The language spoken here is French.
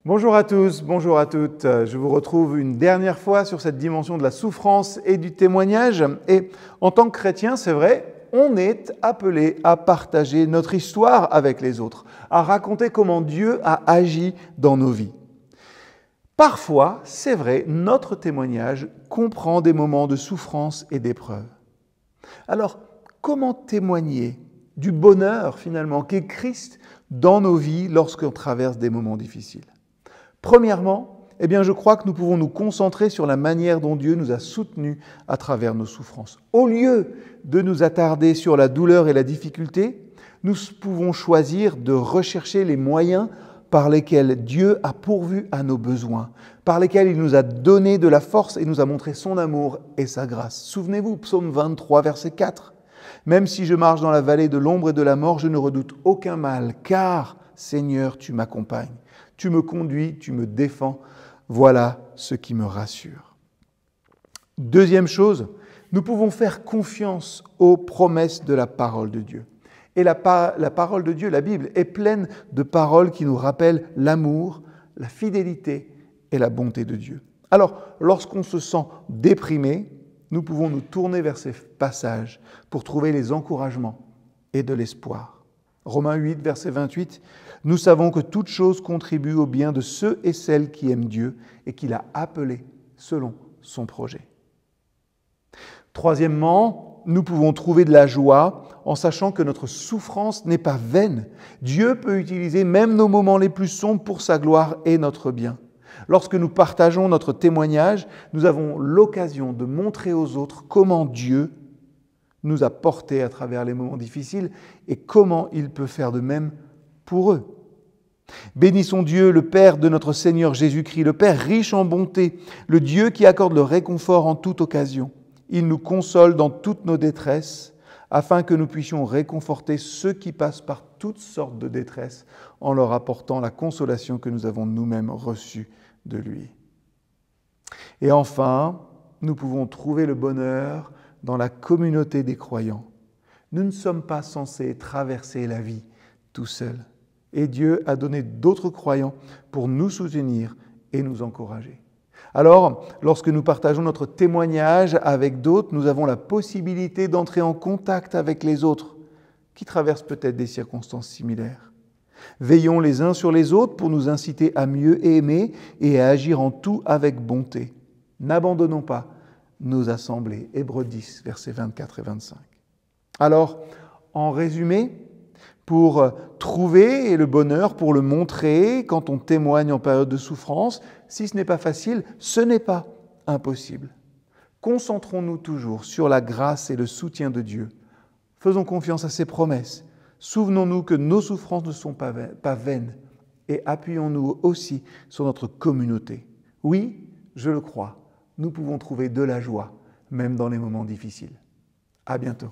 Bonjour à tous, bonjour à toutes. Je vous retrouve une dernière fois sur cette dimension de la souffrance et du témoignage. Et en tant que chrétien, c'est vrai, on est appelé à partager notre histoire avec les autres, à raconter comment Dieu a agi dans nos vies. Parfois, c'est vrai, notre témoignage comprend des moments de souffrance et d'épreuve. Alors, comment témoigner du bonheur finalement qu'est Christ dans nos vies lorsqu'on traverse des moments difficiles ? Premièrement, je crois que nous pouvons nous concentrer sur la manière dont Dieu nous a soutenus à travers nos souffrances. Au lieu de nous attarder sur la douleur et la difficulté, nous pouvons choisir de rechercher les moyens par lesquels Dieu a pourvu à nos besoins, par lesquels il nous a donné de la force et nous a montré son amour et sa grâce. Souvenez-vous, psaume 23, verset 4. « Même si je marche dans la vallée de l'ombre et de la mort, je ne redoute aucun mal, car, Seigneur, tu m'accompagnes. Tu me conduis, tu me défends. Voilà ce qui me rassure. » Deuxième chose, nous pouvons faire confiance aux promesses de la parole de Dieu. Et la parole de Dieu, la Bible, est pleine de paroles qui nous rappellent l'amour, la fidélité et la bonté de Dieu. Alors, lorsqu'on se sent déprimé, nous pouvons nous tourner vers ces passages pour trouver les encouragements et de l'espoir. Romains 8, verset 28, « Nous savons que toute chose contribue au bien de ceux et celles qui aiment Dieu et qu'il a appelés selon son projet. » Troisièmement, nous pouvons trouver de la joie en sachant que notre souffrance n'est pas vaine. Dieu peut utiliser même nos moments les plus sombres pour sa gloire et notre bien. Lorsque nous partageons notre témoignage, nous avons l'occasion de montrer aux autres comment Dieu nous a portés à travers les moments difficiles et comment il peut faire de même pour eux. Bénissons Dieu, le Père de notre Seigneur Jésus-Christ, le Père riche en bonté, le Dieu qui accorde le réconfort en toute occasion. Il nous console dans toutes nos détresses, afin que nous puissions réconforter ceux qui passent par toutes sortes de détresses en leur apportant la consolation que nous avons nous-mêmes reçue de lui. Et enfin, nous pouvons trouver le bonheur dans la communauté des croyants. Nous ne sommes pas censés traverser la vie tout seuls. Et Dieu a donné d'autres croyants pour nous soutenir et nous encourager. Alors, lorsque nous partageons notre témoignage avec d'autres, nous avons la possibilité d'entrer en contact avec les autres qui traversent peut-être des circonstances similaires. Veillons les uns sur les autres pour nous inciter à mieux aimer et à agir en tout avec bonté. N'abandonnons pas nos assemblées. Hébreux 10, versets 24 et 25. Alors, en résumé, pour trouver le bonheur, pour le montrer quand on témoigne en période de souffrance, si ce n'est pas facile, ce n'est pas impossible. Concentrons-nous toujours sur la grâce et le soutien de Dieu. Faisons confiance à ses promesses. Souvenons-nous que nos souffrances ne sont pas vaines et appuyons-nous aussi sur notre communauté. Oui, je le crois, nous pouvons trouver de la joie, même dans les moments difficiles. À bientôt.